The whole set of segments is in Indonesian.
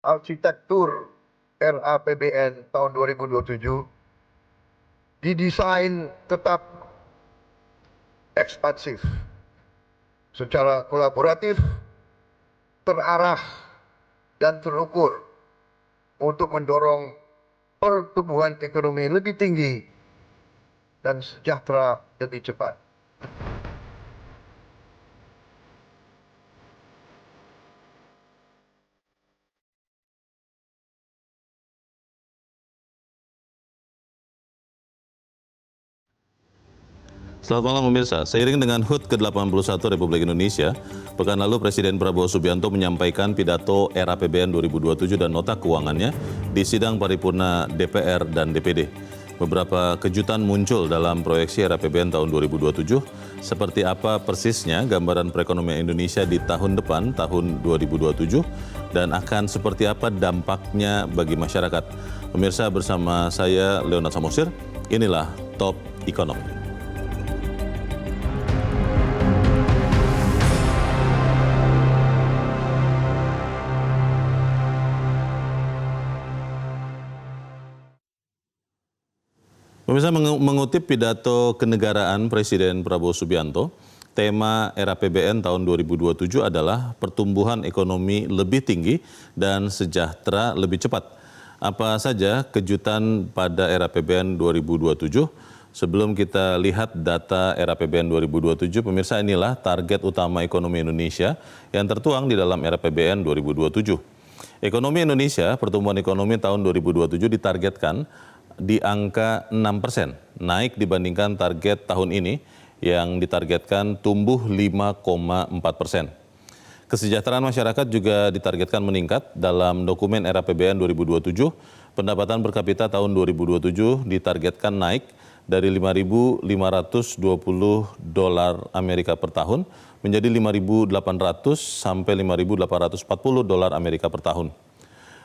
arsitektur RAPBN tahun 2027 didesain tetap ekspansif, secara kolaboratif, terarah, dan terukur untuk mendorong pertumbuhan ekonomi lebih tinggi dan sejahtera lebih cepat. Selamat malam pemirsa, seiring dengan HUT ke-81 Republik Indonesia, pekan lalu Presiden Prabowo Subianto menyampaikan pidato RAPBN 2027 dan nota keuangannya di sidang paripurna DPR dan DPD. Beberapa kejutan muncul dalam proyeksi RAPBN tahun 2027, seperti apa persisnya gambaran perekonomian Indonesia di tahun depan, tahun 2027, dan akan seperti apa dampaknya bagi masyarakat. Pemirsa, bersama saya Leonard Samosir, inilah Top Ekonomi. Pemirsa, mengutip pidato kenegaraan Presiden Prabowo Subianto, tema RAPBN tahun 2027 adalah pertumbuhan ekonomi lebih tinggi dan sejahtera lebih cepat. Apa saja kejutan pada RAPBN 2027? Sebelum kita lihat data RAPBN 2027, pemirsa, inilah target utama ekonomi Indonesia yang tertuang di dalam RAPBN 2027. Ekonomi Indonesia, pertumbuhan ekonomi tahun 2027 ditargetkan di angka 6%, naik dibandingkan target tahun ini yang ditargetkan tumbuh 5,4%. Kesejahteraan masyarakat juga ditargetkan meningkat. Dalam dokumen RAPBN 2027, pendapatan per kapita tahun 2027 ditargetkan naik dari $5.520 Amerika per tahun menjadi $5.800 sampai $5.840 Amerika per tahun.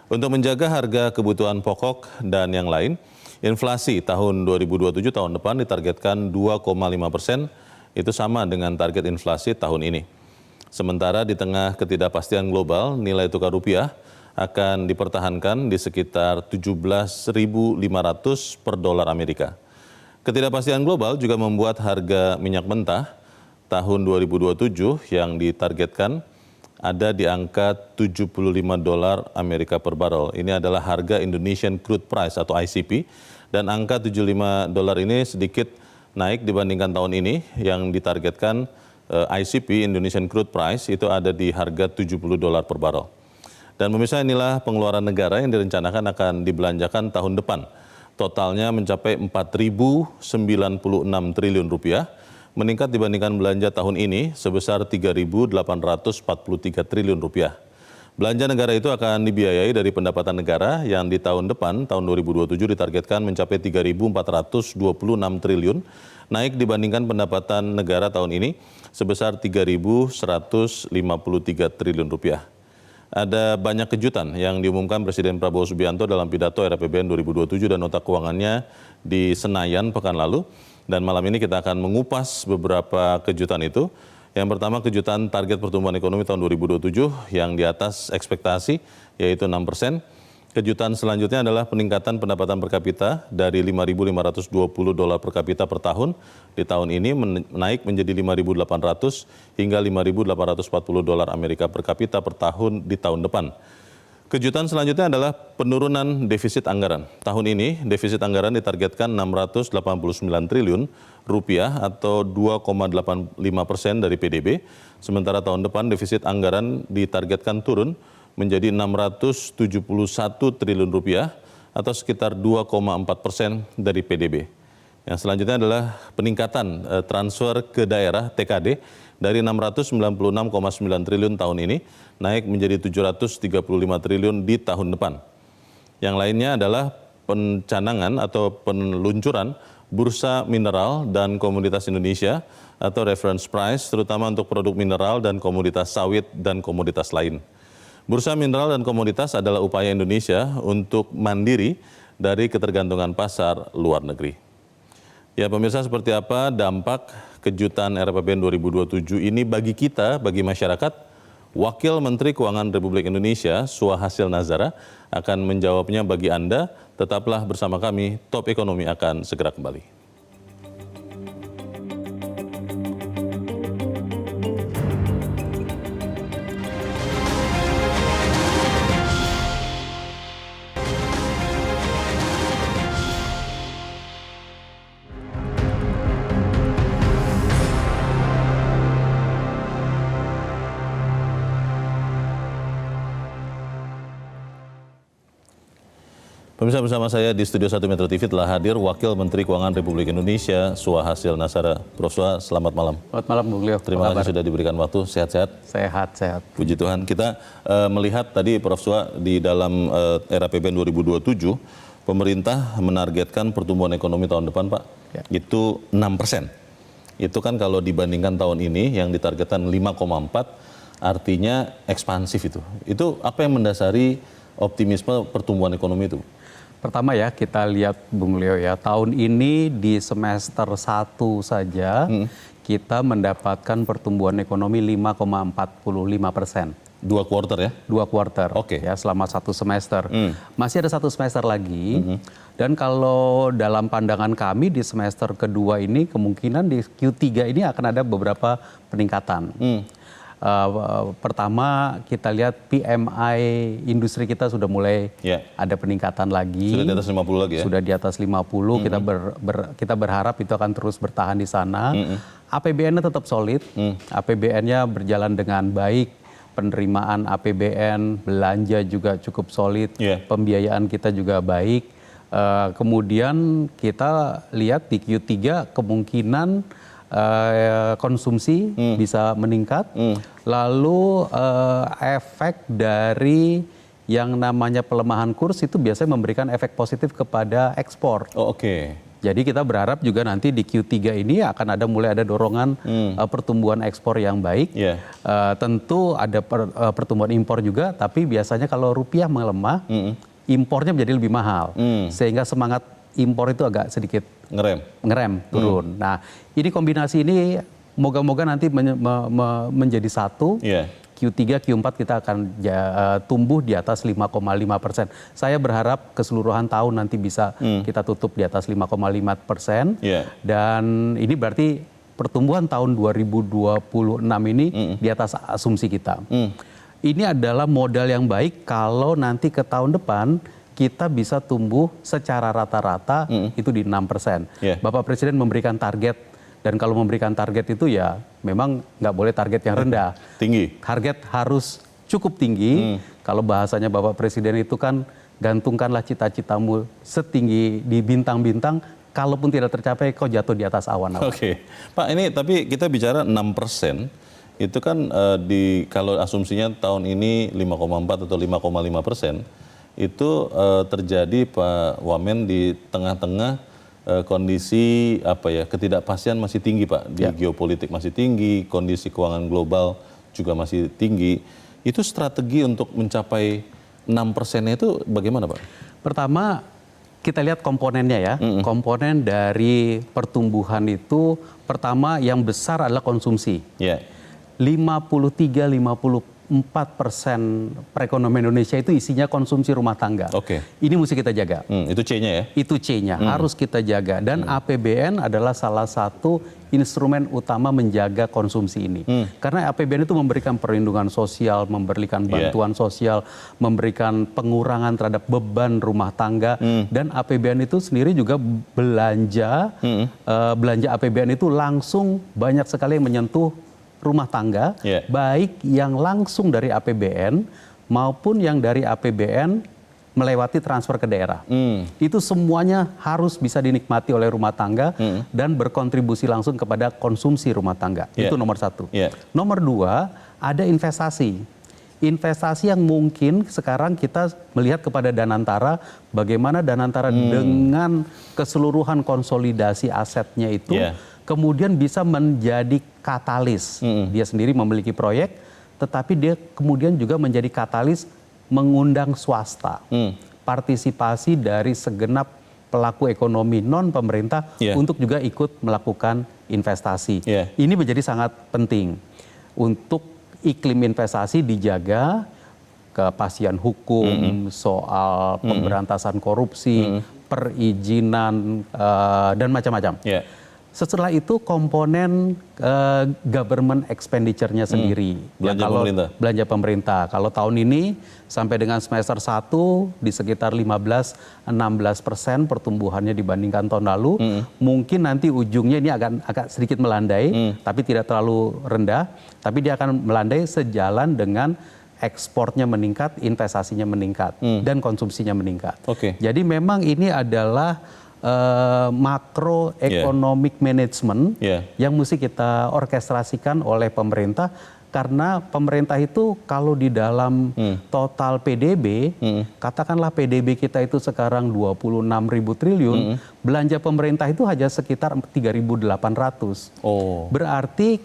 Untuk menjaga harga kebutuhan pokok dan yang lain, inflasi tahun 2027 tahun depan ditargetkan 2,5%, itu sama dengan target inflasi tahun ini. Sementara di tengah ketidakpastian global, nilai tukar rupiah akan dipertahankan di sekitar 17.500 per dolar Amerika. Ketidakpastian global juga membuat harga minyak mentah tahun 2027 yang ditargetkan ada di angka $75 Amerika per barrel. Ini adalah harga Indonesian Crude Price atau ICP, dan angka $75 ini sedikit naik dibandingkan tahun ini yang ditargetkan ICP Indonesian Crude Price itu ada di harga $70 per barrel. Dan pemirsa, inilah pengeluaran negara yang direncanakan akan dibelanjakan tahun depan. Totalnya mencapai 4.096 triliun rupiah, meningkat dibandingkan belanja tahun ini sebesar 3.843 triliun rupiah. Belanja negara itu akan dibiayai dari pendapatan negara yang di tahun depan, tahun 2027 ditargetkan mencapai 3.426 triliun, naik dibandingkan pendapatan negara tahun ini sebesar 3.153 triliun rupiah. Ada banyak kejutan yang diumumkan Presiden Prabowo Subianto dalam pidato RAPBN 2027 dan nota keuangannya di Senayan pekan lalu. Dan malam ini kita akan mengupas beberapa kejutan itu. Yang pertama, kejutan target pertumbuhan ekonomi tahun 2027 yang di atas ekspektasi, yaitu 6%. Kejutan selanjutnya adalah peningkatan pendapatan per kapita dari $5.520 per kapita per tahun di tahun ini naik menjadi $5.800 hingga $5.840 Amerika per kapita per tahun di tahun depan. Kejutan selanjutnya adalah penurunan defisit anggaran. Tahun ini defisit anggaran ditargetkan 689 triliun rupiah atau 2,85% dari PDB. Sementara tahun depan defisit anggaran ditargetkan turun menjadi 671 triliun rupiah atau sekitar 2,4% dari PDB. Yang selanjutnya adalah peningkatan transfer ke daerah TKD dari 696,9 triliun tahun ini naik menjadi 735 triliun di tahun depan. Yang lainnya adalah pencanangan atau peluncuran Bursa Mineral dan Komoditas Indonesia atau reference price terutama untuk produk mineral dan komoditas sawit dan komoditas lain. Bursa mineral dan komoditas adalah upaya Indonesia untuk mandiri dari ketergantungan pasar luar negeri. Ya pemirsa, seperti apa dampak kejutan RAPBN 2027 ini bagi kita, bagi masyarakat? Wakil Menteri Keuangan Republik Indonesia, Suhasil Nazara, akan menjawabnya bagi Anda. Tetaplah bersama kami, Top Ekonomi akan segera kembali. Pemirsa, bersama saya di Studio 1 Metro TV telah hadir Wakil Menteri Keuangan Republik Indonesia, Suhasil Nazara. Prof. Suha, selamat malam. Selamat malam, Bung Leo. Terima kasih sudah diberikan waktu. Sehat-sehat? Sehat. Puji Tuhan. Kita melihat tadi Prof. Suha di dalam era APBN 2027, pemerintah menargetkan pertumbuhan ekonomi tahun depan, Pak, itu 6%. Itu kan kalau dibandingkan tahun ini yang ditargetkan 5,4, artinya ekspansif itu. Itu apa yang mendasari optimisme pertumbuhan ekonomi itu? Pertama ya, kita lihat Bung Leo ya, tahun ini di semester 1 saja kita mendapatkan pertumbuhan ekonomi 5,45%. 2 kuartal ya? 2 kuartal, Oke. ya, selama 1 semester. Masih ada 1 semester lagi, dan kalau dalam pandangan kami di semester kedua ini, kemungkinan di Q3 ini akan ada beberapa peningkatan. Pertama, kita lihat PMI industri kita sudah mulai ada peningkatan lagi. Sudah di atas 50 lagi ya? Sudah di atas 50, kita berharap itu akan terus bertahan di sana. APBN-nya tetap solid, APBN-nya berjalan dengan baik, penerimaan APBN, belanja juga cukup solid, pembiayaan kita juga baik. Kemudian kita lihat di Q3 kemungkinan konsumsi bisa meningkat, lalu efek dari yang namanya pelemahan kurs itu biasanya memberikan efek positif kepada ekspor. Jadi kita berharap juga nanti di Q3 ini akan mulai ada dorongan pertumbuhan ekspor yang baik. Tentu ada pertumbuhan impor juga, tapi biasanya kalau rupiah melemah, impornya menjadi lebih mahal, sehingga semangat impor itu agak sedikit ngerem turun. Nah, ini kombinasi ini moga-moga nanti menjadi satu. Q3, Q4 kita akan tumbuh di atas 5,5%. Saya berharap keseluruhan tahun nanti bisa kita tutup di atas 5,5%. Dan ini berarti pertumbuhan tahun 2026 ini di atas asumsi kita. Ini adalah modal yang baik kalau nanti ke tahun depan kita bisa tumbuh secara rata-rata itu di 6%. Bapak Presiden memberikan target, dan kalau memberikan target itu ya memang nggak boleh target yang rendah. Tinggi. Target harus cukup tinggi. Kalau bahasanya Bapak Presiden itu kan, gantungkanlah cita-citamu setinggi di bintang-bintang, kalaupun tidak tercapai kau jatuh di atas awan-awan. Pak, ini tapi kita bicara 6%, itu kan kalau asumsinya tahun ini 5,4 atau 5,5%, itu terjadi Pak Wamen di tengah-tengah kondisi ketidakpastian masih tinggi, Pak. Di geopolitik masih tinggi, kondisi keuangan global juga masih tinggi. Itu strategi untuk mencapai 6%-nya itu bagaimana, Pak? Pertama, kita lihat komponennya ya. Komponen dari pertumbuhan itu pertama yang besar adalah konsumsi. 53-54% perekonomian Indonesia itu isinya konsumsi rumah tangga. Ini mesti kita jaga. Itu C-nya ya? Itu C-nya, harus kita jaga. Dan APBN adalah salah satu instrumen utama menjaga konsumsi ini. Karena APBN itu memberikan perlindungan sosial, memberikan bantuan sosial, memberikan pengurangan terhadap beban rumah tangga. Dan APBN itu sendiri juga belanja APBN itu langsung banyak sekali yang menyentuh rumah tangga, baik yang langsung dari APBN maupun yang dari APBN melewati transfer ke daerah. Itu semuanya harus bisa dinikmati oleh rumah tangga dan berkontribusi langsung kepada konsumsi rumah tangga. Itu nomor satu. Nomor dua, ada investasi. Investasi yang mungkin sekarang kita melihat kepada Danantara, bagaimana Danantara dengan keseluruhan konsolidasi asetnya itu kemudian bisa menjadi katalis. Dia sendiri memiliki proyek, tetapi dia kemudian juga menjadi katalis mengundang swasta. Partisipasi dari segenap pelaku ekonomi non pemerintah untuk juga ikut melakukan investasi. Ini menjadi sangat penting untuk iklim investasi dijaga, kepastian hukum, soal pemberantasan korupsi, perizinan, dan macam-macam. Yeah. Setelah itu komponen government expenditure-nya sendiri. Belanja pemerintah. Belanja pemerintah. Kalau tahun ini sampai dengan semester 1 di sekitar 15-16% pertumbuhannya dibandingkan tahun lalu. Mungkin nanti ujungnya ini agak sedikit melandai, tapi tidak terlalu rendah. Tapi dia akan melandai sejalan dengan ekspornya meningkat, investasinya meningkat, dan konsumsinya meningkat. Oke. Jadi memang ini adalah macroeconomic management yang mesti kita orkestrasikan oleh pemerintah, karena pemerintah itu kalau di dalam total PDB, katakanlah PDB kita itu sekarang 26.000 triliun, belanja pemerintah itu hanya sekitar 3.800. Berarti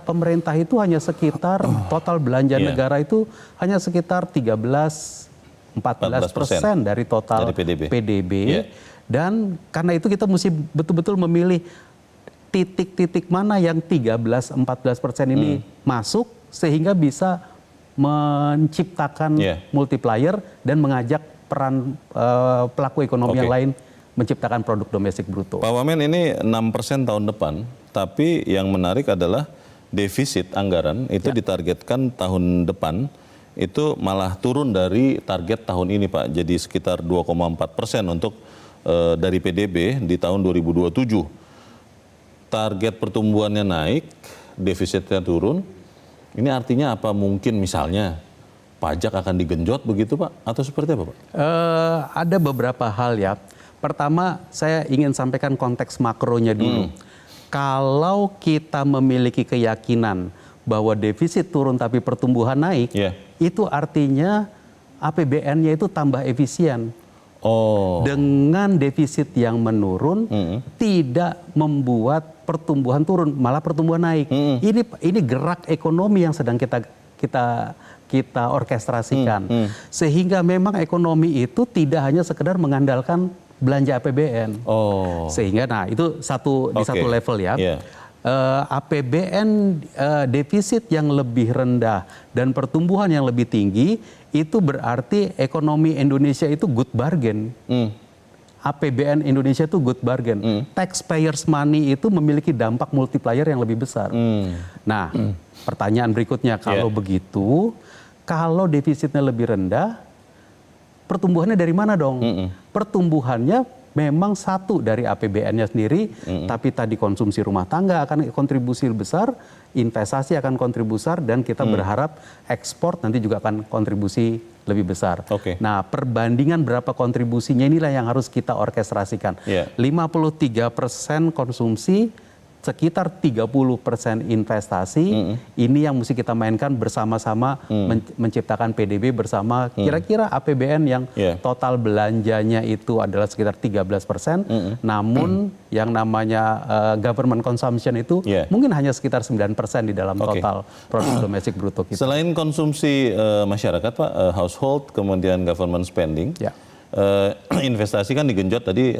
pemerintah itu hanya sekitar total belanja negara itu hanya sekitar 13-14% dari total PDB. Dan karena itu kita mesti betul-betul memilih titik-titik mana yang 13-14% ini masuk sehingga bisa menciptakan multiplier dan mengajak peran pelaku ekonomi yang lain menciptakan produk domestik bruto. Pak Wamen, ini 6% tahun depan, tapi yang menarik adalah defisit anggaran itu ditargetkan tahun depan itu malah turun dari target tahun ini, Pak. Jadi sekitar 2,4% untuk dari PDB di tahun 2027. Target pertumbuhannya naik, defisitnya turun. Ini artinya apa? Mungkin misalnya pajak akan digenjot begitu, Pak? Atau seperti apa, Pak? Ada beberapa hal ya. Pertama, saya ingin sampaikan konteks makronya dulu. Kalau kita memiliki keyakinan bahwa defisit turun tapi pertumbuhan naik, itu artinya APBN-nya itu tambah efisien. Dengan defisit yang menurun tidak membuat pertumbuhan turun, malah pertumbuhan naik. Ini gerak ekonomi yang sedang kita orkestrasikan. Sehingga memang ekonomi itu tidak hanya sekedar mengandalkan belanja APBN. Sehingga itu di satu level ya. APBN defisit yang lebih rendah dan pertumbuhan yang lebih tinggi, itu berarti ekonomi Indonesia itu good bargain. APBN Indonesia itu good bargain. Taxpayers money itu memiliki dampak multiplier yang lebih besar. Nah, pertanyaan berikutnya, kalau begitu, kalau defisitnya lebih rendah, pertumbuhannya dari mana dong? Pertumbuhannya memang satu dari APBN-nya sendiri, tapi tadi konsumsi rumah tangga akan kontribusi besar, investasi akan kontribusi besar, dan kita berharap ekspor nanti juga akan kontribusi lebih besar. Nah, perbandingan berapa kontribusinya inilah yang harus kita orkestrasikan. 53% konsumsi, sekitar 30% investasi, ini yang mesti kita mainkan bersama-sama, menciptakan PDB bersama. Kira-kira APBN yang total belanjanya itu adalah sekitar 13%, namun yang namanya government consumption itu mungkin hanya sekitar 9% di dalam total produk domestik bruto kita. Selain konsumsi masyarakat, Pak, household, kemudian government spending, investasi kan digenjot tadi,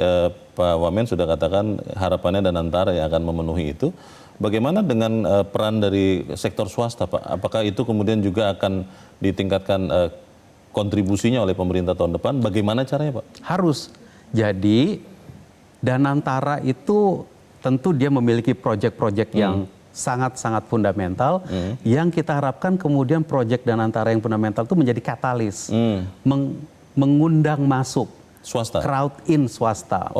Pak Wamen sudah katakan harapannya Danantara yang akan memenuhi itu. Bagaimana dengan peran dari sektor swasta, Pak? Apakah itu kemudian juga akan ditingkatkan kontribusinya oleh pemerintah tahun depan? Bagaimana caranya, Pak? Harus. Jadi Danantara itu tentu dia memiliki proyek-proyek yang sangat-sangat fundamental, yang kita harapkan kemudian proyek Danantara yang fundamental itu menjadi katalis, mengundang masuk swasta, crowd in swasta,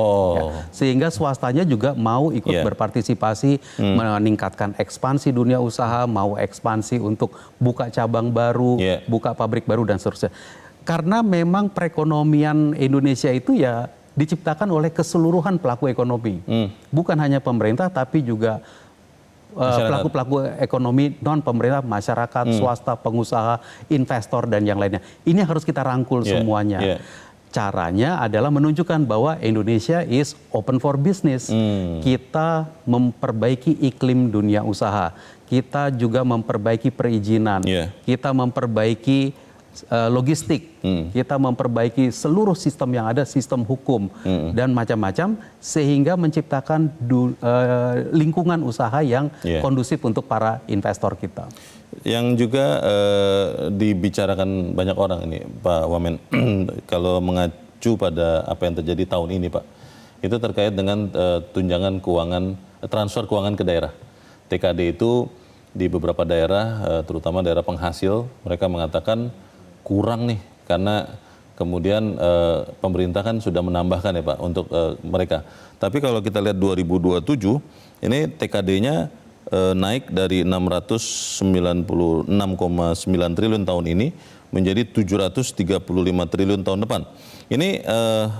sehingga swastanya juga mau ikut berpartisipasi, meningkatkan ekspansi dunia usaha, mau ekspansi untuk buka cabang baru, buka pabrik baru dan seterusnya. Karena memang perekonomian Indonesia itu ya diciptakan oleh keseluruhan pelaku ekonomi, bukan hanya pemerintah tapi juga pelaku-pelaku ekonomi non pemerintah, masyarakat, swasta, pengusaha, investor, dan yang lainnya. Ini harus kita rangkul semuanya. Caranya adalah menunjukkan bahwa Indonesia is open for business. Kita memperbaiki iklim dunia usaha. Kita juga memperbaiki perizinan. Kita memperbaiki logistik, kita memperbaiki seluruh sistem yang ada, sistem hukum dan macam-macam, sehingga menciptakan lingkungan usaha yang kondusif untuk para investor kita. Yang juga dibicarakan banyak orang ini, Pak Wamen, kalau mengacu pada apa yang terjadi tahun ini, Pak, itu terkait dengan tunjangan keuangan, transfer keuangan ke daerah. TKD itu di beberapa daerah, terutama daerah penghasil, mereka mengatakan kurang nih, karena kemudian pemerintah kan sudah menambahkan ya Pak untuk mereka. Tapi kalau kita lihat 2027, ini TKD-nya naik dari 696,9 triliun tahun ini menjadi 735 triliun tahun depan. Ini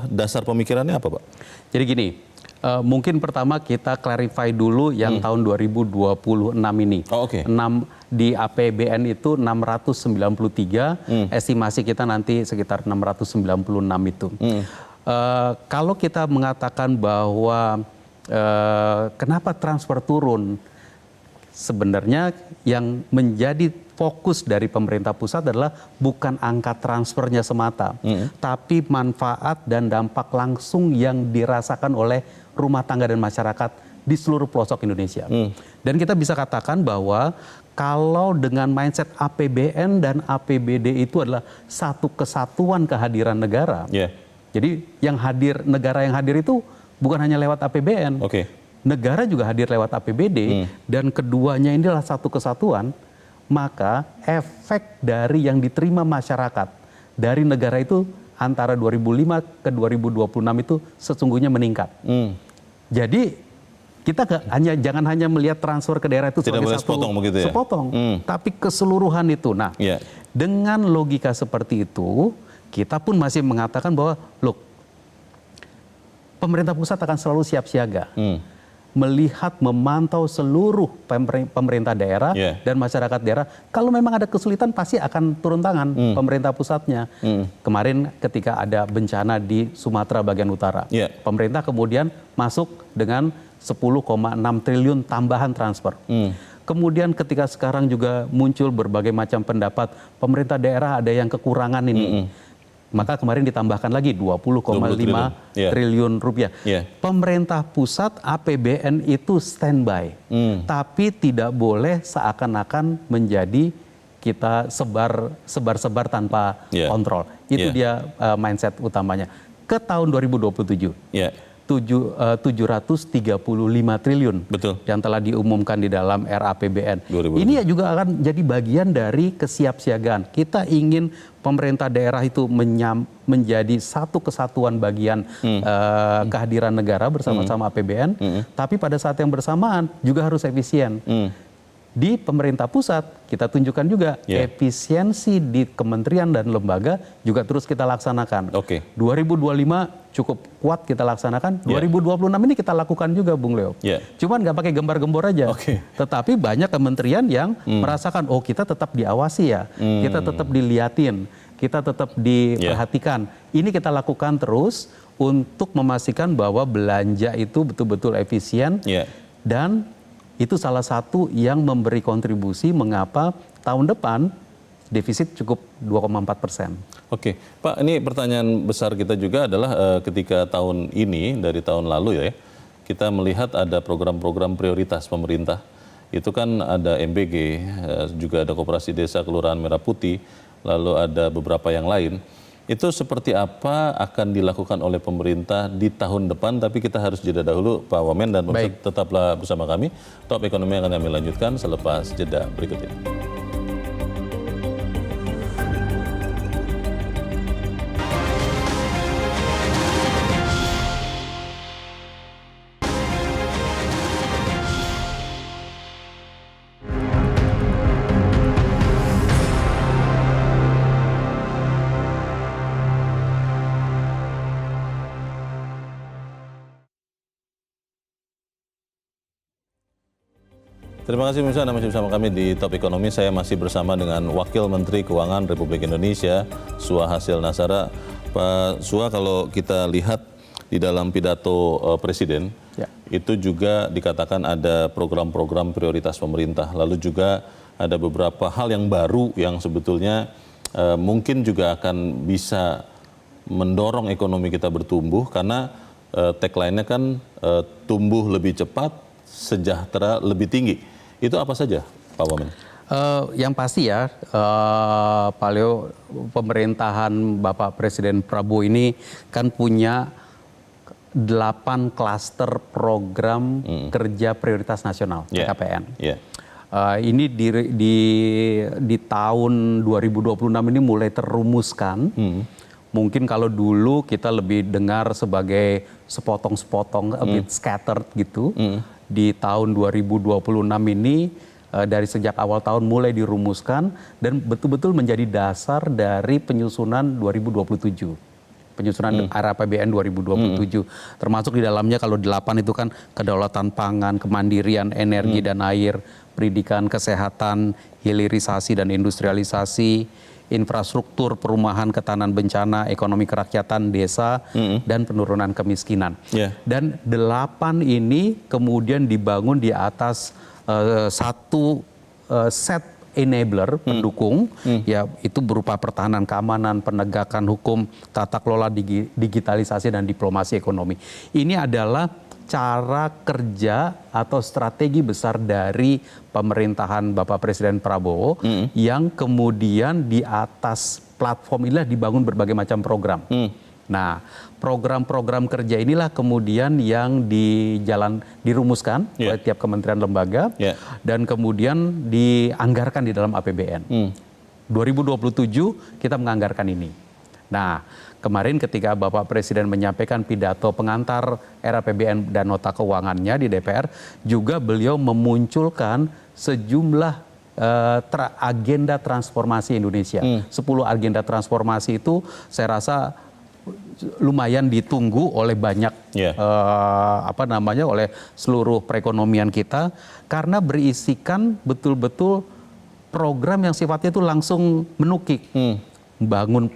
dasar pemikirannya apa Pak? Jadi gini, mungkin pertama kita clarify dulu yang tahun 2026 ini. Oh, oke. Di APBN itu 693, estimasi kita nanti sekitar 696 itu. Kalau kita mengatakan bahwa kenapa transfer turun, sebenarnya yang menjadi fokus dari pemerintah pusat adalah bukan angka transfernya semata, tapi manfaat dan dampak langsung yang dirasakan oleh rumah tangga dan masyarakat di seluruh pelosok Indonesia. Dan kita bisa katakan bahwa kalau dengan mindset APBN dan APBD itu adalah satu kesatuan kehadiran negara. Jadi yang hadir, negara yang hadir itu bukan hanya lewat APBN. Negara juga hadir lewat APBD, dan keduanya ini adalah satu kesatuan, maka efek dari yang diterima masyarakat dari negara itu antara 2005 ke 2026 itu sesungguhnya meningkat. Jadi kita jangan hanya melihat transfer ke daerah itu sebagai satu sepotong, tapi keseluruhan itu. Nah, dengan logika seperti itu, kita pun masih mengatakan bahwa, look, pemerintah pusat akan selalu siap siaga, melihat, memantau seluruh pemerintah daerah dan masyarakat daerah. Kalau memang ada kesulitan, pasti akan turun tangan pemerintah pusatnya. Kemarin ketika ada bencana di Sumatera bagian utara, pemerintah kemudian masuk dengan 10,6 triliun tambahan transfer. Kemudian ketika sekarang juga muncul berbagai macam pendapat, pemerintah daerah ada yang kekurangan ini. Maka kemarin ditambahkan lagi 20,5 triliun rupiah. Pemerintah pusat APBN itu standby, tapi tidak boleh seakan-akan menjadi kita sebar-sebar tanpa kontrol. Itu dia mindset utamanya. Ke tahun 2027. 735 triliun yang telah diumumkan di dalam RAPBN. Ini juga akan jadi bagian dari kesiapsiagaan. Kita ingin pemerintah daerah itu menjadi satu kesatuan bagian kehadiran negara bersama-sama APBN, tapi pada saat yang bersamaan juga harus efisien. Di pemerintah pusat kita tunjukkan juga efisiensi di kementerian dan lembaga juga terus kita laksanakan. 2025 cukup kuat kita laksanakan. 2026 ini kita lakukan juga, Bung Leo. Cuman nggak pakai gembar-gembor aja. Tetapi banyak kementerian yang merasakan, oh kita tetap diawasi ya, kita tetap diliatin, kita tetap diperhatikan. Ini kita lakukan terus untuk memastikan bahwa belanja itu betul-betul efisien dan itu salah satu yang memberi kontribusi mengapa tahun depan defisit cukup 2,4%. Pak, ini pertanyaan besar kita juga adalah ketika tahun ini dari tahun lalu ya, kita melihat ada program-program prioritas pemerintah. Itu kan ada MBG, juga ada Koperasi Desa Kelurahan Merah Putih, lalu ada beberapa yang lain. Itu seperti apa akan dilakukan oleh pemerintah di tahun depan, tapi kita harus jeda dahulu Pak Wamen, dan tetaplah bersama kami. Top Ekonomi akan kami lanjutkan selepas jeda berikut ini. Terima kasih pemirsa, Anda masih bersama kami di Top Ekonomi. Saya masih bersama dengan Wakil Menteri Keuangan Republik Indonesia, Sua Hasil Nazara. Pak Sua, kalau kita lihat di dalam pidato Presiden, itu juga dikatakan ada program-program prioritas pemerintah. Lalu juga ada beberapa hal yang baru yang sebetulnya mungkin juga akan bisa mendorong ekonomi kita bertumbuh karena tagline-nya kan tumbuh lebih cepat, sejahtera lebih tinggi. Itu apa saja, Pak Wamen? Yang pasti ya, Pak Leo, pemerintahan Bapak Presiden Prabowo ini kan punya 8 klaster program kerja prioritas nasional, PKPN. Ini di tahun 2026 ini mulai terumuskan. Mungkin kalau dulu kita lebih dengar sebagai sepotong-sepotong, a bit scattered gitu. Di tahun 2026 ini dari sejak awal tahun mulai dirumuskan dan betul-betul menjadi dasar dari penyusunan 2027. Penyusunan RAPBN 2027. Termasuk di dalamnya kalau 8 itu kan kedaulatan pangan, kemandirian energi dan air, pendidikan, kesehatan, hilirisasi dan industrialisasi, infrastruktur, perumahan, ketahanan bencana, ekonomi kerakyatan, desa, dan penurunan kemiskinan. Dan 8 ini kemudian dibangun di atas satu set enabler, pendukung, ya itu berupa pertahanan keamanan, penegakan hukum, tata kelola digitalisasi dan diplomasi ekonomi. Ini adalah cara kerja atau strategi besar dari pemerintahan Bapak Presiden Prabowo yang kemudian di atas platform inilah dibangun berbagai macam program. Nah, program-program kerja inilah kemudian yang dirumuskan oleh tiap kementerian lembaga dan kemudian dianggarkan di dalam APBN. 2027 kita menganggarkan ini. Nah, kemarin ketika Bapak Presiden menyampaikan pidato pengantar RAPBN dan nota keuangannya di DPR, juga beliau memunculkan sejumlah agenda transformasi Indonesia. 10 agenda transformasi itu saya rasa lumayan ditunggu oleh banyak oleh seluruh perekonomian kita karena berisikan betul-betul program yang sifatnya itu langsung menukik, bangun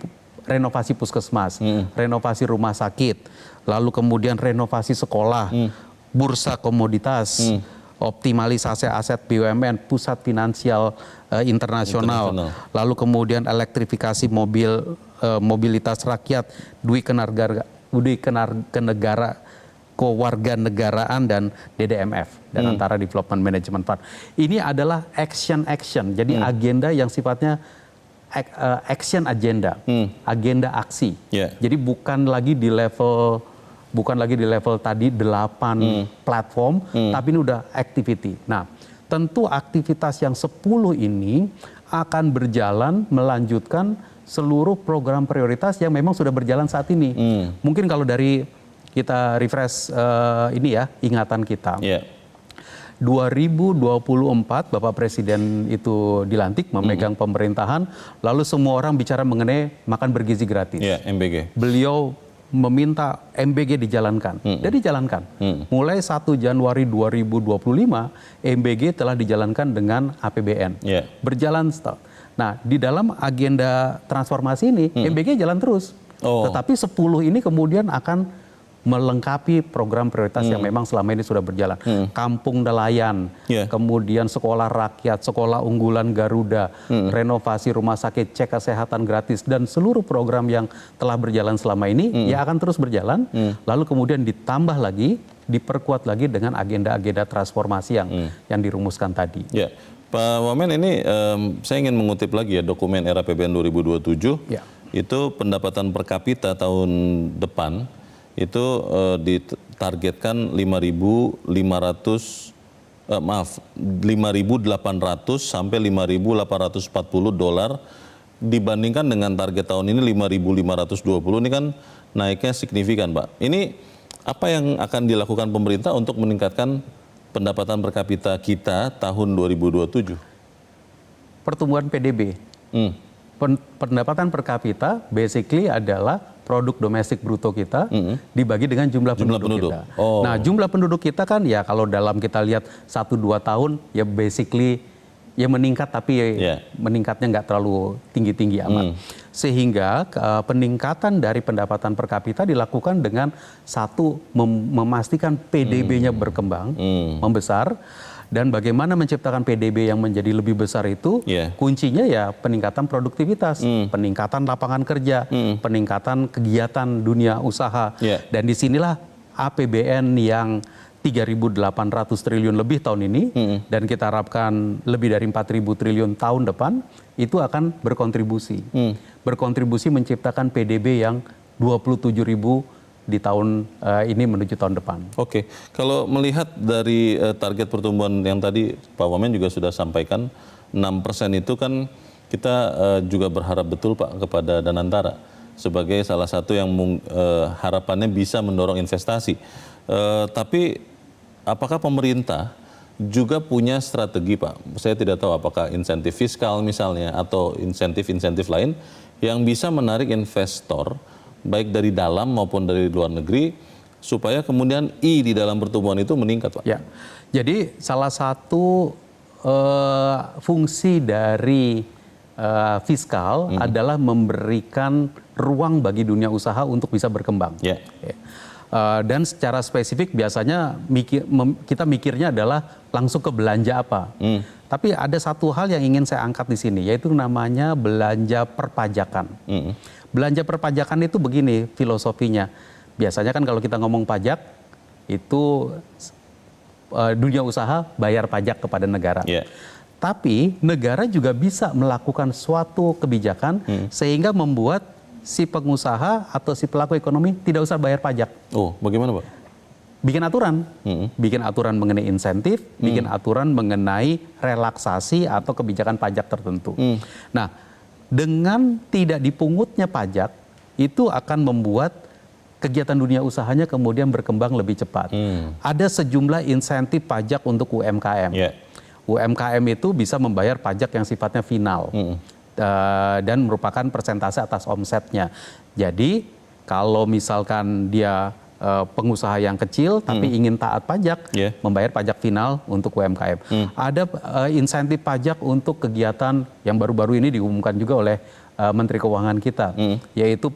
renovasi puskesmas, renovasi rumah sakit, lalu kemudian renovasi sekolah, bursa komoditas, optimalisasi aset BUMN, pusat finansial internasional, lalu kemudian elektrifikasi mobilitas rakyat, duit kewarganegaraan dan DDMF dan antara Development Management Fund. Ini adalah action, jadi agenda yang sifatnya action agenda, agenda aksi. Jadi bukan lagi di level tadi 8 platform, tapi ini udah activity. Nah, tentu aktivitas yang 10 ini akan berjalan melanjutkan seluruh program prioritas yang memang sudah berjalan saat ini. Mungkin kalau dari kita refresh ingatan kita. 2024 Bapak Presiden itu dilantik memegang pemerintahan, lalu semua orang bicara mengenai makan bergizi gratis. MBG. Beliau meminta MBG dijalankan. Dan dijalankan. Mulai 1 Januari 2025 MBG telah dijalankan dengan APBN. Berjalan stop. Nah, di dalam agenda transformasi ini MBG jalan terus. Tetapi 10 ini kemudian akan melengkapi program prioritas yang memang selama ini sudah berjalan. Kampung nelayan, kemudian sekolah rakyat, sekolah unggulan Garuda, renovasi rumah sakit, cek kesehatan gratis, dan seluruh program yang telah berjalan selama ini ya akan terus berjalan. Lalu kemudian ditambah lagi, diperkuat lagi dengan agenda-agenda transformasi yang dirumuskan tadi. Pak Wamen, ini saya ingin mengutip lagi ya dokumen RAPBN 2027. Itu pendapatan per kapita tahun depan itu ditargetkan 5.800 sampai 5.840 dolar dibandingkan dengan target tahun ini 5.520. Ini kan naiknya signifikan, Pak. Ini apa yang akan dilakukan pemerintah untuk meningkatkan pendapatan per kapita kita tahun 2027? Pertumbuhan PDB. Pendapatan per kapita basically adalah produk domestik bruto kita dibagi dengan jumlah penduduk kita. Nah, jumlah penduduk kita kan ya kalau dalam kita lihat 1-2 tahun ya basically ya meningkat, tapi meningkatnya nggak terlalu tinggi-tinggi amat. Sehingga peningkatan dari pendapatan per kapita dilakukan dengan satu memastikan PDB-nya berkembang, membesar, Dan bagaimana menciptakan PDB yang menjadi lebih besar itu, kuncinya ya peningkatan produktivitas, peningkatan lapangan kerja, peningkatan kegiatan dunia usaha. Dan disinilah APBN yang 3.800 triliun lebih tahun ini, dan kita harapkan lebih dari 4.000 triliun tahun depan, itu akan berkontribusi. Berkontribusi menciptakan PDB yang 27.000 di tahun ini menuju tahun depan. Oke, kalau melihat dari target pertumbuhan yang tadi Pak Wamen juga sudah sampaikan, 6% itu kan kita juga berharap betul Pak kepada Danantara sebagai salah satu yang harapannya bisa mendorong investasi. Tapi apakah pemerintah juga punya strategi Pak? Saya tidak tahu apakah insentif fiskal misalnya atau insentif-insentif lain yang bisa menarik investor baik dari dalam maupun dari luar negeri, supaya kemudian di dalam pertumbuhan itu meningkat, Pak. Ya, jadi salah satu fungsi dari fiskal adalah memberikan ruang bagi dunia usaha untuk bisa berkembang. Dan secara spesifik biasanya kita mikirnya adalah langsung ke belanja apa. Tapi ada satu hal yang ingin saya angkat di sini, yaitu namanya belanja perpajakan. Belanja perpajakan itu begini filosofinya. Biasanya kan kalau kita ngomong pajak, itu dunia usaha bayar pajak kepada negara. Tapi negara juga bisa melakukan suatu kebijakan sehingga membuat si pengusaha atau si pelaku ekonomi tidak usah bayar pajak. Oh, bagaimana Pak? Bikin aturan. Bikin aturan mengenai insentif, bikin aturan mengenai relaksasi atau kebijakan pajak tertentu. Nah, dengan tidak dipungutnya pajak, itu akan membuat kegiatan dunia usahanya kemudian berkembang lebih cepat. Ada sejumlah insentif pajak untuk UMKM. UMKM itu bisa membayar pajak yang sifatnya final dan merupakan persentase atas omsetnya. Jadi kalau misalkan dia pengusaha yang kecil tapi ingin taat pajak, membayar pajak final untuk UMKM. Ada insentif pajak untuk kegiatan yang baru-baru ini diumumkan juga oleh Menteri Keuangan kita, yaitu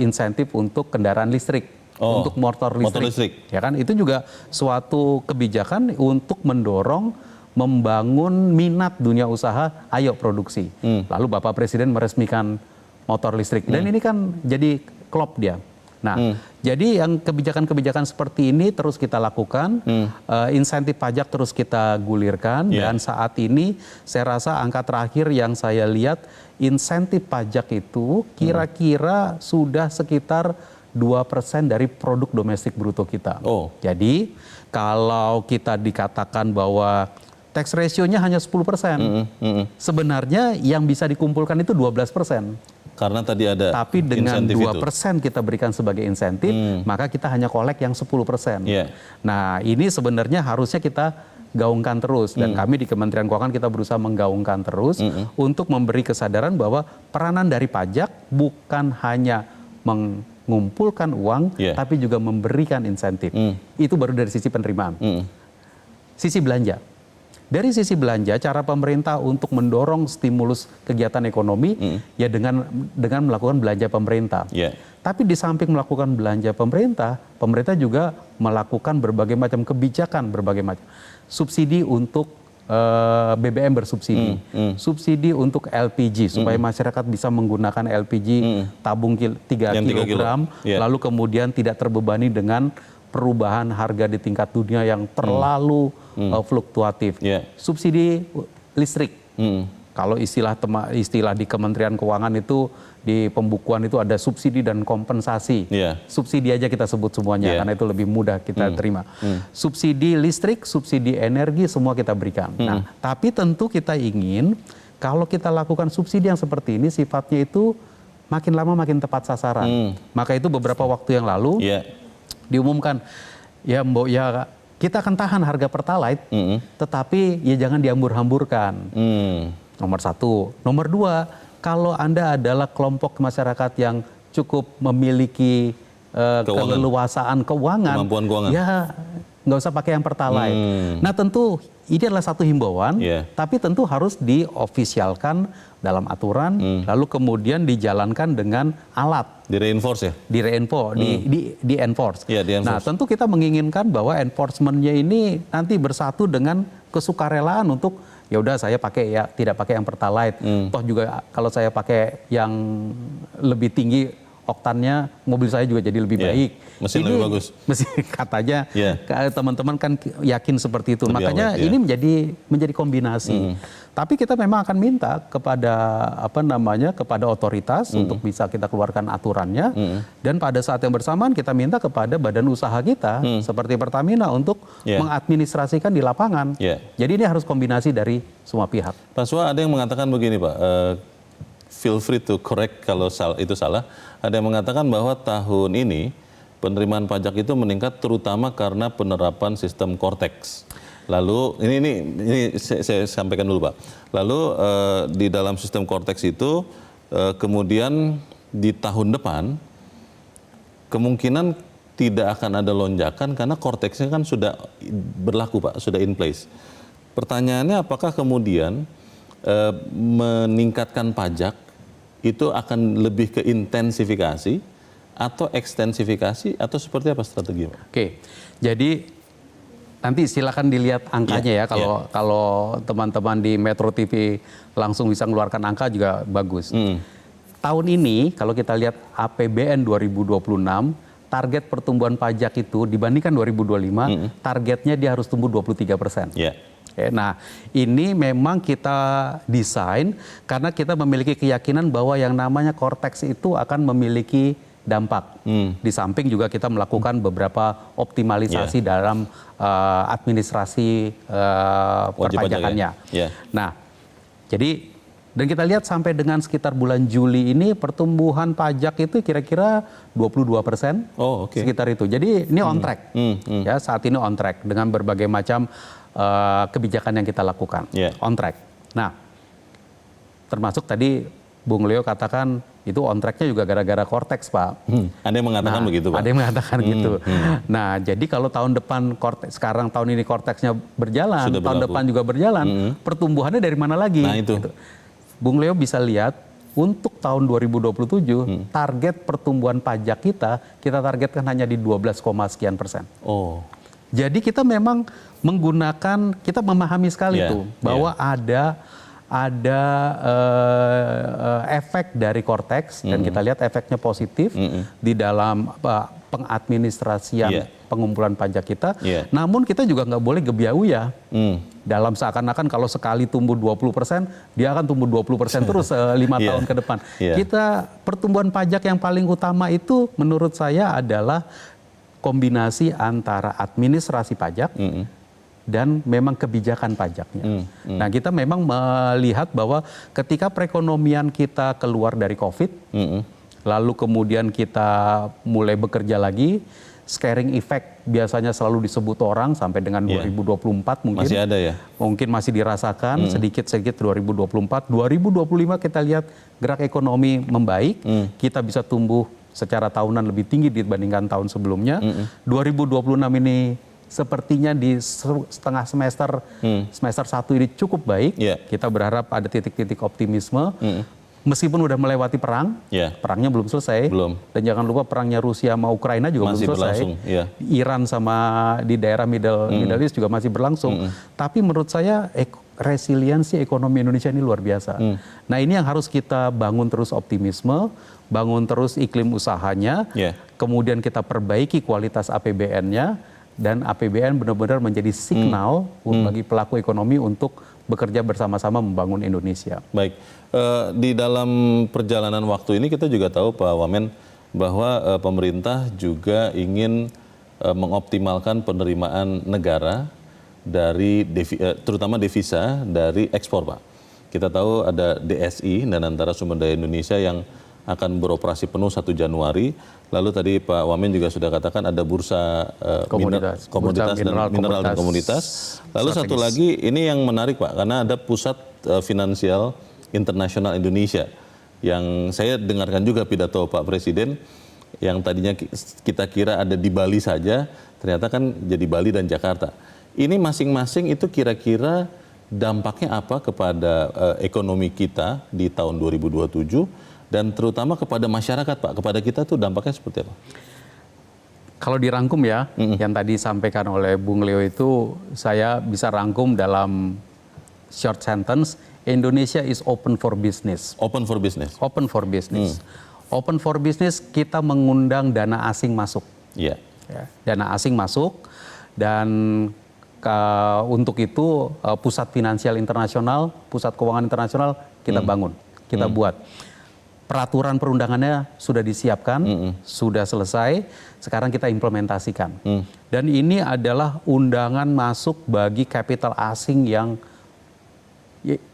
insentif untuk kendaraan listrik, untuk motor listrik. Ya kan, itu juga suatu kebijakan untuk mendorong membangun minat dunia usaha, ayo produksi. Lalu Bapak Presiden meresmikan motor listrik, dan ini kan jadi klop dia. Nah, jadi yang kebijakan-kebijakan seperti ini terus kita lakukan, insentif pajak terus kita gulirkan, dan saat ini saya rasa angka terakhir yang saya lihat, insentif pajak itu kira-kira sudah sekitar 2% dari produk domestik bruto kita. Jadi kalau kita dikatakan bahwa tax ratio-nya hanya 10%, sebenarnya yang bisa dikumpulkan itu 12%. Karena tadi ada tapi dengan 2% kita berikan sebagai insentif, maka kita hanya kolek yang 10%. Nah, ini sebenarnya harusnya kita gaungkan terus, dan kami di Kementerian Keuangan kita berusaha menggaungkan terus untuk memberi kesadaran bahwa peranan dari pajak bukan hanya mengumpulkan uang, tapi juga memberikan insentif. Itu baru dari sisi penerimaan. Sisi belanja. Dari sisi belanja, cara pemerintah untuk mendorong stimulus kegiatan ekonomi ya dengan melakukan belanja pemerintah. Tapi di samping melakukan belanja pemerintah, pemerintah juga melakukan berbagai macam kebijakan, berbagai macam subsidi untuk BBM bersubsidi, subsidi untuk LPG supaya masyarakat bisa menggunakan LPG tabung 3 kilogram, lalu kemudian tidak terbebani dengan perubahan harga di tingkat dunia yang terlalu fluktuatif. Subsidi listrik. Kalau istilah di Kementerian Keuangan itu di pembukuan itu ada subsidi dan kompensasi. Subsidi aja kita sebut semuanya karena itu lebih mudah kita terima. Subsidi listrik, subsidi energi semua kita berikan. Nah, tapi tentu kita ingin kalau kita lakukan subsidi yang seperti ini sifatnya itu makin lama makin tepat sasaran. Maka itu beberapa waktu yang lalu diumumkan ya Mbok ya kita akan tahan harga Pertalite, tetapi ya jangan diambur-hamburkan. Nomor satu. Nomor dua, kalau Anda adalah kelompok masyarakat yang cukup memiliki keleluasaan keuangan, kemampuan keuangan, ya nggak usah pakai yang Pertalite. Nah tentu ini adalah satu himbauan, tapi tentu harus diofisialkan dalam aturan, lalu kemudian dijalankan dengan alat. Di-reinforce ya? Di-enforce. Nah tentu kita menginginkan bahwa enforcement-nya ini nanti bersatu dengan kesukarelaan untuk ya udah saya pakai ya tidak pakai yang Pertalite. Toh juga kalau saya pakai yang lebih tinggi oktannya, mobil saya juga jadi lebih baik. Mesin lebih bagus. Mesin katanya teman-teman kan yakin seperti itu. Makanya ini menjadi kombinasi. Tapi kita memang akan minta kepada otoritas untuk bisa kita keluarkan aturannya, dan pada saat yang bersamaan kita minta kepada badan usaha kita seperti Pertamina untuk mengadministrasikan di lapangan. Jadi ini harus kombinasi dari semua pihak. Pak Suha, ada yang mengatakan begini Pak, feel free to correct kalau itu salah. Ada yang mengatakan bahwa tahun ini penerimaan pajak itu meningkat terutama karena penerapan sistem Cortex. Lalu ini saya sampaikan dulu Pak. Lalu di dalam sistem Cortex itu kemudian di tahun depan kemungkinan tidak akan ada lonjakan karena Cortex-nya kan sudah berlaku Pak, sudah in place. Pertanyaannya apakah kemudian meningkatkan pajak itu akan lebih ke intensifikasi atau ekstensifikasi atau seperti apa strategi Pak? Oke, jadi nanti silakan dilihat angkanya kalau teman-teman di Metro TV langsung bisa mengeluarkan angka juga bagus. Tahun ini kalau kita lihat APBN 2026, target pertumbuhan pajak itu dibandingkan 2025, targetnya dia harus tumbuh 23%. Nah ini memang kita desain karena kita memiliki keyakinan bahwa yang namanya Cortex itu akan memiliki dampak. Di samping juga kita melakukan beberapa optimalisasi dalam administrasi perpajakannya. Nah jadi dan kita lihat sampai dengan sekitar bulan Juli ini pertumbuhan pajak itu kira-kira 22%. Sekitar itu. Jadi ini on track. Ya saat ini on track dengan berbagai macam kebijakan yang kita lakukan, on track. Nah, termasuk tadi Bung Leo katakan itu on tracknya juga gara-gara Cortex, Pak. Ada yang mengatakan begitu, Pak? Ada yang mengatakan gitu. Nah, jadi kalau tahun depan sekarang tahun ini Cortex-nya berjalan, tahun depan juga berjalan, pertumbuhannya dari mana lagi? Nah, itu. Gitu. Bung Leo bisa lihat untuk tahun 2027 target pertumbuhan pajak kita targetkan hanya di 12, sekian persen. Jadi kita memang menggunakan, kita memahami sekali tuh bahwa ada efek dari Cortex dan kita lihat efeknya positif di dalam pengadministrasian pengumpulan pajak kita. Namun kita juga nggak boleh gebiau ya. Dalam seakan-akan kalau sekali tumbuh 20%, dia akan tumbuh 20% terus 5 tahun ke depan. Kita pertumbuhan pajak yang paling utama itu menurut saya adalah kombinasi antara administrasi pajak dan memang kebijakan pajaknya. Nah kita memang melihat bahwa ketika perekonomian kita keluar dari COVID, lalu kemudian kita mulai bekerja lagi, scaring effect biasanya selalu disebut orang sampai dengan 2024 mungkin. Masih ada ya? Mungkin masih dirasakan sedikit-sedikit 2024. 2025 kita lihat gerak ekonomi membaik, kita bisa tumbuh secara tahunan lebih tinggi dibandingkan tahun sebelumnya. 2026 ini sepertinya di setengah semester 1 ini cukup baik. Kita berharap ada titik-titik optimisme. Meskipun udah melewati perang, perangnya belum selesai. Dan jangan lupa perangnya Rusia sama Ukraina juga masih belum selesai. Iran sama di daerah Middle East juga masih berlangsung. Tapi menurut saya resiliensi ekonomi Indonesia ini luar biasa. Nah ini yang harus kita bangun terus optimisme, bangun terus iklim usahanya, kemudian kita perbaiki kualitas APBN-nya, dan APBN benar-benar menjadi signal bagi pelaku ekonomi untuk bekerja bersama-sama membangun Indonesia. Baik, di dalam perjalanan waktu ini kita juga tahu Pak Wamen bahwa pemerintah juga ingin mengoptimalkan penerimaan negara dari terutama devisa dari ekspor Pak. Kita tahu ada DSI dan antara Sumber Daya Indonesia yang akan beroperasi penuh 1 Januari. Lalu tadi Pak Wamen juga sudah katakan ada bursa komoditas dan mineral dan komoditas. Lalu strategis. Satu lagi ini yang menarik Pak, karena ada Pusat Finansial Internasional Indonesia yang saya dengarkan juga pidato Pak Presiden yang tadinya kita kira ada di Bali saja, ternyata kan jadi Bali dan Jakarta. Ini masing-masing itu kira-kira dampaknya apa kepada ekonomi kita di tahun 2027 dan terutama kepada masyarakat, Pak? Kepada kita tuh dampaknya seperti apa? Kalau dirangkum ya, yang tadi disampaikan oleh Bung Leo itu saya bisa rangkum dalam short sentence, Indonesia is open for business. Open for business. Open for business. Open for business, kita mengundang dana asing masuk. Iya. Ya, dana asing masuk dan untuk itu pusat finansial internasional, pusat keuangan internasional kita bangun, kita buat. Peraturan perundangannya sudah disiapkan, sudah selesai, sekarang kita implementasikan. Dan ini adalah undangan masuk bagi kapital asing yang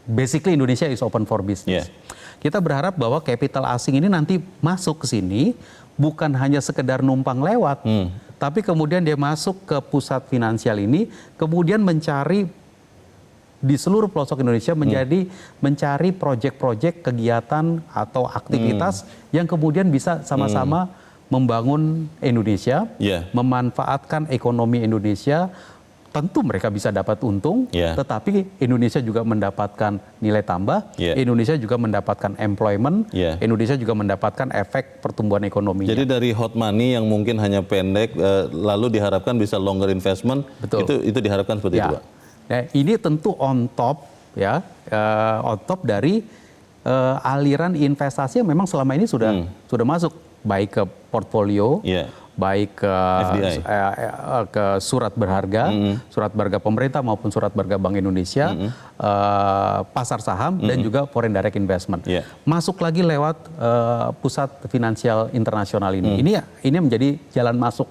basically Indonesia is open for business. Kita berharap bahwa kapital asing ini nanti masuk ke sini bukan hanya sekedar numpang lewat, tapi kemudian dia masuk ke pusat finansial ini, kemudian mencari di seluruh pelosok Indonesia mencari proyek-proyek kegiatan atau aktivitas yang kemudian bisa sama-sama membangun Indonesia, memanfaatkan ekonomi Indonesia. Tentu mereka bisa dapat untung, tetapi Indonesia juga mendapatkan nilai tambah, Indonesia juga mendapatkan employment, Indonesia juga mendapatkan efek pertumbuhan ekonomi. Jadi dari hot money yang mungkin hanya pendek, lalu diharapkan bisa longer investment, itu diharapkan seperti itu, Pak? Nah, ini tentu on top ya, on top dari aliran investasi yang memang selama ini sudah masuk baik ke portfolio, baik ke surat berharga pemerintah maupun surat berharga Bank Indonesia, pasar saham dan juga foreign direct investment. Masuk lagi lewat pusat finansial internasional ini. Ini menjadi jalan masuk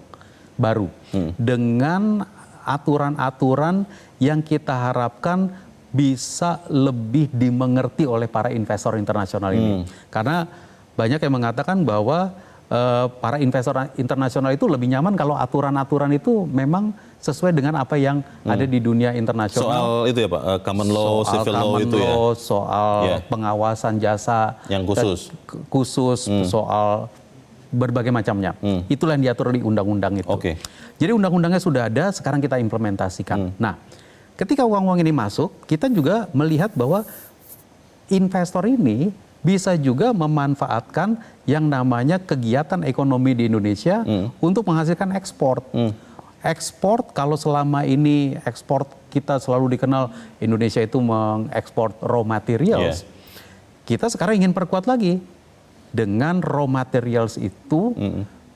baru dengan aturan-aturan yang kita harapkan bisa lebih dimengerti oleh para investor internasional ini. Karena banyak yang mengatakan bahwa para investor internasional itu lebih nyaman kalau aturan-aturan itu memang sesuai dengan apa yang ada di dunia internasional. Soal itu ya Pak, common law, civil law itu ya? Soal pengawasan jasa. Yang khusus. Soal berbagai macamnya. Itulah yang diatur di undang-undang itu. Jadi undang-undangnya sudah ada, sekarang kita implementasikan. Nah, ketika uang-uang ini masuk, kita juga melihat bahwa investor ini bisa juga memanfaatkan yang namanya kegiatan ekonomi di Indonesia untuk menghasilkan ekspor. Ekspor, kalau selama ini ekspor kita selalu dikenal Indonesia itu mengekspor raw materials, kita sekarang ingin perkuat lagi dengan raw materials itu,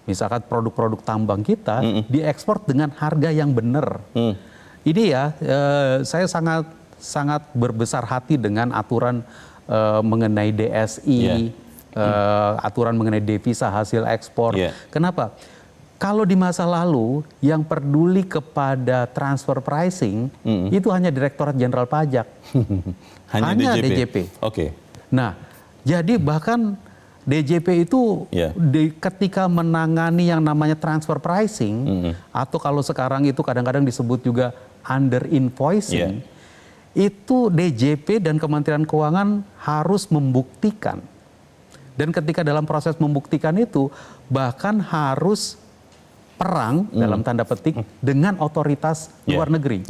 misalkan produk-produk tambang kita diekspor dengan harga yang benar. Ini ya, saya sangat berbesar hati dengan aturan mengenai DSI, aturan mengenai devisa hasil ekspor. Kenapa? Kalau di masa lalu yang peduli kepada transfer pricing itu hanya Direktorat Jenderal Pajak, hanya DJP. Nah, jadi bahkan DJP itu ketika menangani yang namanya transfer pricing, atau kalau sekarang itu kadang-kadang disebut juga under invoicing, itu DJP dan Kementerian Keuangan harus membuktikan. Dan ketika dalam proses membuktikan itu, bahkan harus perang dalam tanda petik dengan otoritas luar negeri.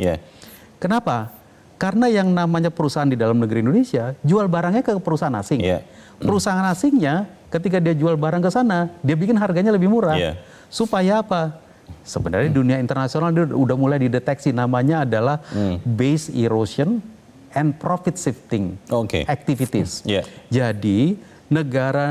Kenapa? Karena yang namanya perusahaan di dalam negeri Indonesia jual barangnya ke perusahaan asing. Perusahaan asingnya ketika dia jual barang ke sana, dia bikin harganya lebih murah. Supaya apa? Sebenarnya dunia internasional udah mulai dideteksi, namanya adalah base erosion and profit shifting activities. Jadi negara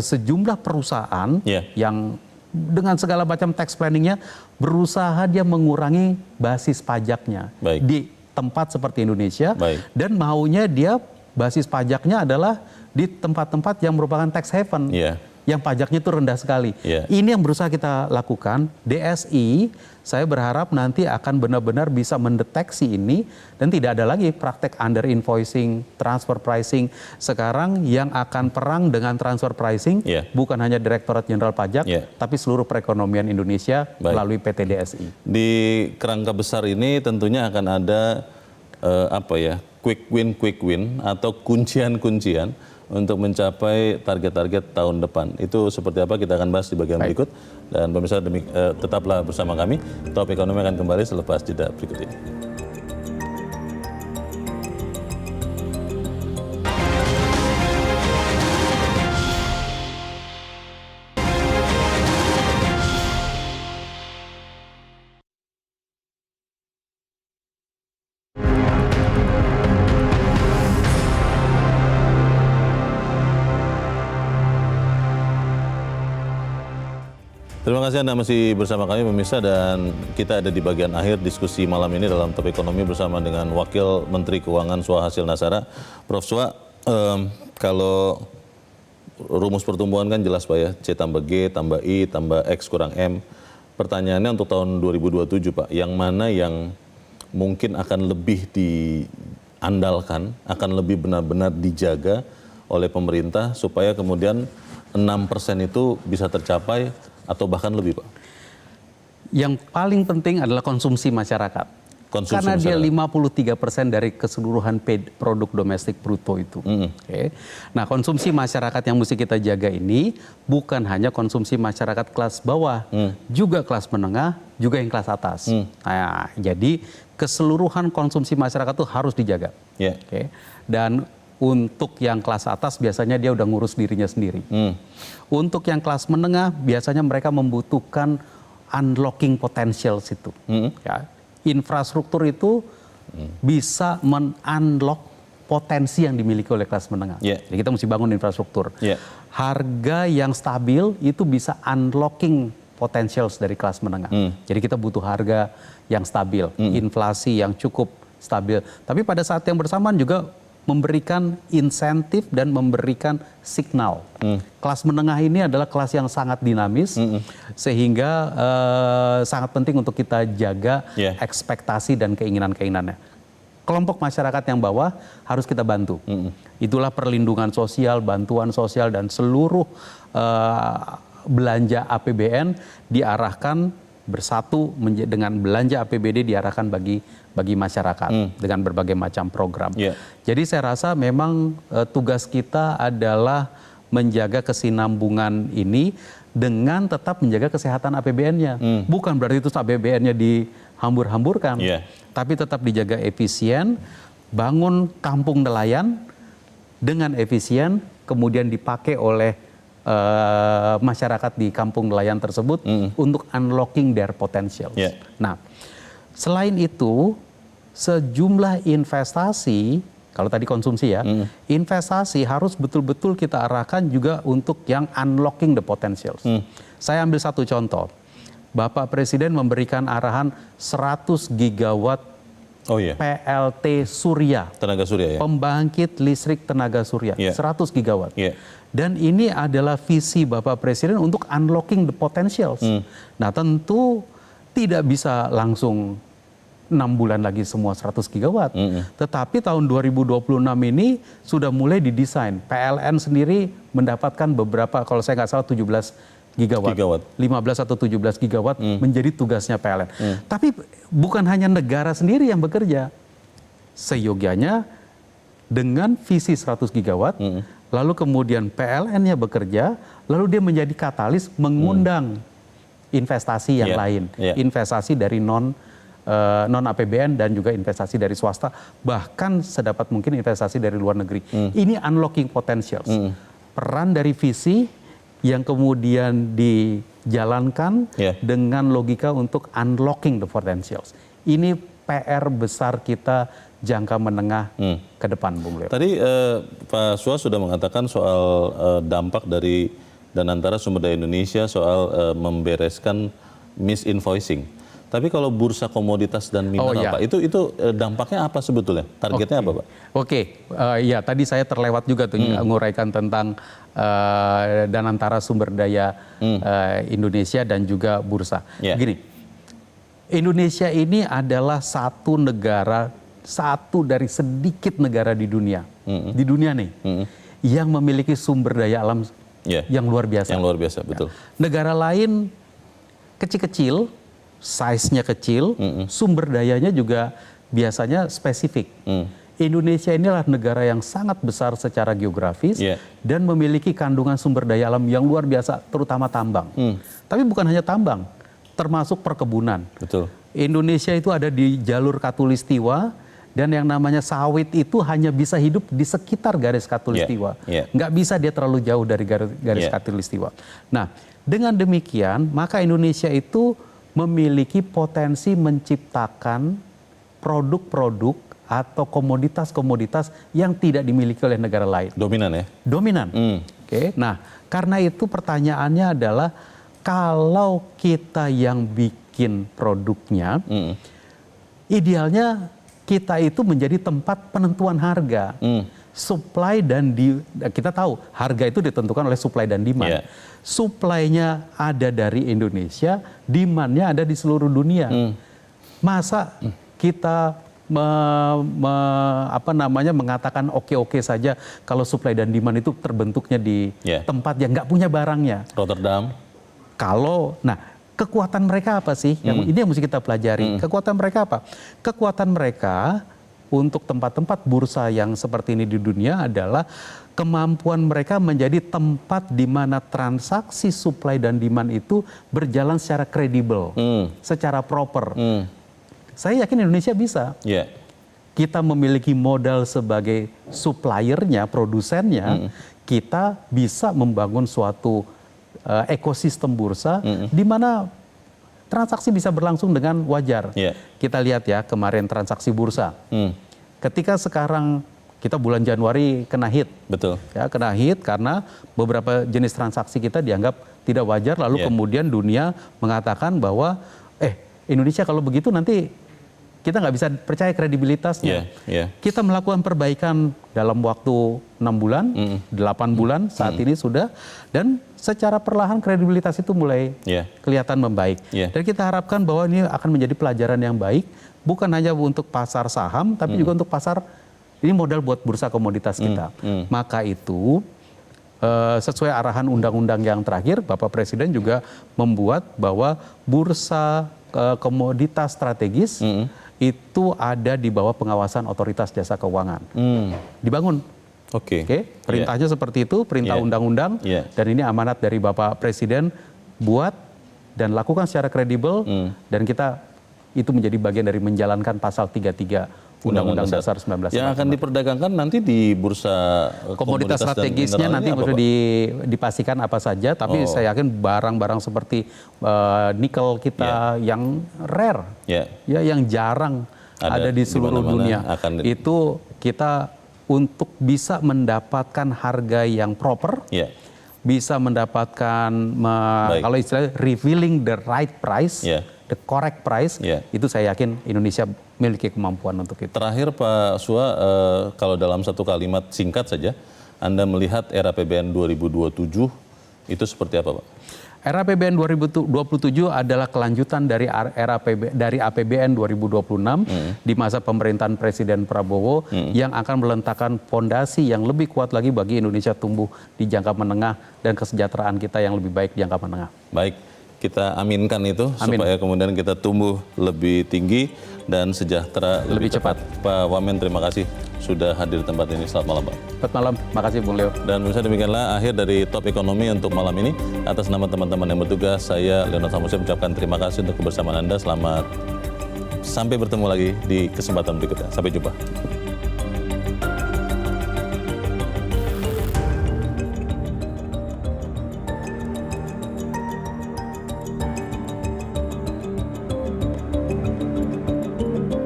sejumlah perusahaan yang dengan segala macam tax planningnya berusaha dia mengurangi basis pajaknya di tempat seperti Indonesia, dan maunya dia basis pajaknya adalah di tempat-tempat yang merupakan tax haven, yang pajaknya itu rendah sekali. Ini yang berusaha kita lakukan. DSI, saya berharap nanti akan benar-benar bisa mendeteksi ini dan tidak ada lagi praktek under invoicing, transfer pricing. Sekarang yang akan perang dengan transfer pricing bukan hanya Direktorat Jenderal Pajak, tapi seluruh perekonomian Indonesia melalui PT DSI. Di kerangka besar ini tentunya akan ada quick win atau kuncian-kuncian untuk mencapai target-target tahun depan. Itu seperti apa kita akan bahas di bagian berikut. Dan pemirsa tetaplah bersama kami. Top Ekonomi akan kembali selepas jeda berikut ini. Terima kasih Anda masih bersama kami pemirsa, dan kita ada di bagian akhir diskusi malam ini dalam Top Ekonomi bersama dengan Wakil Menteri Keuangan Swahasil Nazara. Prof. Swa, kalau rumus pertumbuhan kan jelas Pak ya, C tambah G tambah I tambah X kurang M. Pertanyaannya untuk tahun 2027 Pak, yang mana yang mungkin akan lebih diandalkan, akan lebih benar-benar dijaga oleh pemerintah supaya kemudian 6% itu bisa tercapai atau bahkan lebih Pak? Yang paling penting adalah konsumsi masyarakat. Karena dia 53% dari keseluruhan produk domestik bruto itu. Oke. Nah, konsumsi masyarakat yang mesti kita jaga ini bukan hanya konsumsi masyarakat kelas bawah, juga kelas menengah, juga yang kelas atas. Nah, jadi keseluruhan konsumsi masyarakat itu harus dijaga. Oke. Dan untuk yang kelas atas biasanya dia udah ngurus dirinya sendiri. Untuk yang kelas menengah biasanya mereka membutuhkan unlocking potential situ. Ya. Infrastruktur itu bisa men-unlock potensi yang dimiliki oleh kelas menengah. Jadi kita mesti bangun infrastruktur. Harga yang stabil itu bisa unlocking potentials dari kelas menengah. Jadi kita butuh harga yang stabil, inflasi yang cukup stabil. Tapi pada saat yang bersamaan juga memberikan insentif dan memberikan signal. Kelas menengah ini adalah kelas yang sangat dinamis, sehingga sangat penting untuk kita jaga ekspektasi dan keinginan-keinginannya. Kelompok masyarakat yang bawah harus kita bantu. Itulah perlindungan sosial, bantuan sosial, dan seluruh belanja APBN diarahkan bersatu dengan belanja APBD diarahkan bagi masyarakat dengan berbagai macam program. Jadi saya rasa memang tugas kita adalah menjaga kesinambungan ini dengan tetap menjaga kesehatan APBN-nya. Bukan berarti itu APBN-nya dihambur-hamburkan, tapi tetap dijaga efisien, bangun kampung nelayan dengan efisien, kemudian dipakai oleh masyarakat di kampung nelayan tersebut untuk unlocking their potential. Nah, selain itu, sejumlah investasi, kalau tadi konsumsi ya, investasi harus betul-betul kita arahkan juga untuk yang unlocking the potentials. Saya ambil satu contoh. Bapak Presiden memberikan arahan 100 gigawatt PLT surya. Tenaga surya ya? Pembangkit listrik tenaga surya, 100 gigawatt. Dan ini adalah visi Bapak Presiden untuk unlocking the potentials. Nah, tentu tidak bisa langsung 6 bulan lagi semua 100 gigawatt. Tetapi tahun 2026 ini sudah mulai didesain. PLN sendiri mendapatkan beberapa, kalau saya nggak salah 17 gigawatt. 15 atau 17 gigawatt menjadi tugasnya PLN. Tapi bukan hanya negara sendiri yang bekerja. Seyogianya dengan visi 100 gigawatt, lalu kemudian PLN-nya bekerja, lalu dia menjadi katalis mengundang investasi yang lain. Investasi dari non APBN dan juga investasi dari swasta, bahkan sedapat mungkin investasi dari luar negeri. Ini unlocking potentials. Peran dari visi yang kemudian dijalankan dengan logika untuk unlocking the potentials. Ini PR besar kita jangka menengah ke depan, Bung Leo. Tadi Pak Swa sudah mengatakan soal dampak dari Danantara Sumber Daya Indonesia soal membereskan misinvoicing. Tapi kalau bursa komoditas dan mineral, Pak, itu dampaknya apa sebetulnya? Targetnya apa, Pak? Ya tadi saya terlewat juga tuh menguraikan tentang Danantara Sumber Daya Indonesia dan juga bursa. Begini, Indonesia ini adalah satu dari sedikit negara di dunia, yang memiliki sumber daya alam yang luar biasa. Yang luar biasa, betul. Negara lain kecil-kecil, size-nya kecil, sumber dayanya juga biasanya spesifik. Indonesia inilah negara yang sangat besar secara geografis dan memiliki kandungan sumber daya alam yang luar biasa, terutama tambang. Tapi bukan hanya tambang, termasuk perkebunan. Betul. Indonesia itu ada di jalur Katulistiwa, dan yang namanya sawit itu hanya bisa hidup di sekitar garis Katulistiwa. Nggak bisa dia terlalu jauh dari garis Katulistiwa. Nah, dengan demikian, maka Indonesia itu memiliki potensi menciptakan produk-produk atau komoditas-komoditas yang tidak dimiliki oleh negara lain. Dominan ya? Dominan. Oke. Nah, karena itu pertanyaannya adalah, kalau kita yang bikin produknya, idealnya kita itu menjadi tempat penentuan harga. Supply dan kita tahu harga itu ditentukan oleh supply dan demand. Supply-nya ada dari Indonesia, demand-nya ada di seluruh dunia. Masa kita mengatakan oke-oke saja kalau supply dan demand itu terbentuknya di tempat yang nggak punya barangnya. Rotterdam. Kekuatan mereka apa sih? Ini yang mesti kita pelajari. Kekuatan mereka apa? Kekuatan mereka untuk tempat-tempat bursa yang seperti ini di dunia adalah kemampuan mereka menjadi tempat di mana transaksi supply dan demand itu berjalan secara kredibel, secara proper. Saya yakin Indonesia bisa. Kita memiliki modal sebagai suppliernya, produsennya, kita bisa membangun suatu ekosistem bursa di mana transaksi bisa berlangsung dengan wajar. Kita lihat ya kemarin transaksi bursa. Ketika sekarang kita bulan Januari kena hit. Betul. Ya, kena hit karena beberapa jenis transaksi kita dianggap tidak wajar, lalu kemudian dunia mengatakan bahwa Indonesia kalau begitu nanti kita nggak bisa percaya kredibilitasnya. Kita melakukan perbaikan dalam waktu 6 bulan, 8 bulan saat ini sudah, dan secara perlahan kredibilitas itu mulai kelihatan membaik. Dan kita harapkan bahwa ini akan menjadi pelajaran yang baik, bukan hanya untuk pasar saham, tapi juga untuk pasar, ini modal buat bursa komoditas kita. Maka itu sesuai arahan undang-undang yang terakhir, Bapak Presiden juga membuat bahwa bursa komoditas strategis itu ada di bawah pengawasan Otoritas Jasa Keuangan. Dibangun. Oke. Perintahnya seperti itu, perintah undang-undang, dan ini amanat dari Bapak Presiden, buat dan lakukan secara kredibel, dan kita itu menjadi bagian dari menjalankan pasal 33 Undang-Undang Dasar 1945. Yang akan diperdagangkan nanti di bursa komoditas strategisnya nanti perlu dipastikan apa saja, tapi saya yakin barang-barang seperti nikel kita yang rare, yang jarang ada di seluruh dunia, itu kita untuk bisa mendapatkan harga yang proper, bisa mendapatkan kalau istilahnya revealing the right price, the correct price, itu saya yakin Indonesia memiliki kemampuan untuk itu. Terakhir Pak Sua, kalau dalam satu kalimat singkat saja, Anda melihat era APBN 2027 itu seperti apa Pak? Era APBN 2027 adalah kelanjutan dari APBN 2026 di masa pemerintahan Presiden Prabowo yang akan meletakkan fondasi yang lebih kuat lagi bagi Indonesia tumbuh di jangka menengah dan kesejahteraan kita yang lebih baik di jangka menengah. Baik, kita aminkan itu supaya kemudian kita tumbuh lebih tinggi dan sejahtera lebih cepat. Pak Wamen, terima kasih sudah hadir di tempat ini. Selamat malam Pak. Selamat malam, makasih Bung Leo. Dan pemirsa, demikianlah akhir dari Top Ekonomi untuk malam ini. Atas nama teman-teman yang bertugas, saya Leonard Samusi mengucapkan terima kasih untuk kebersamaan Anda. Selamat sampai bertemu lagi di kesempatan berikutnya. Sampai jumpa.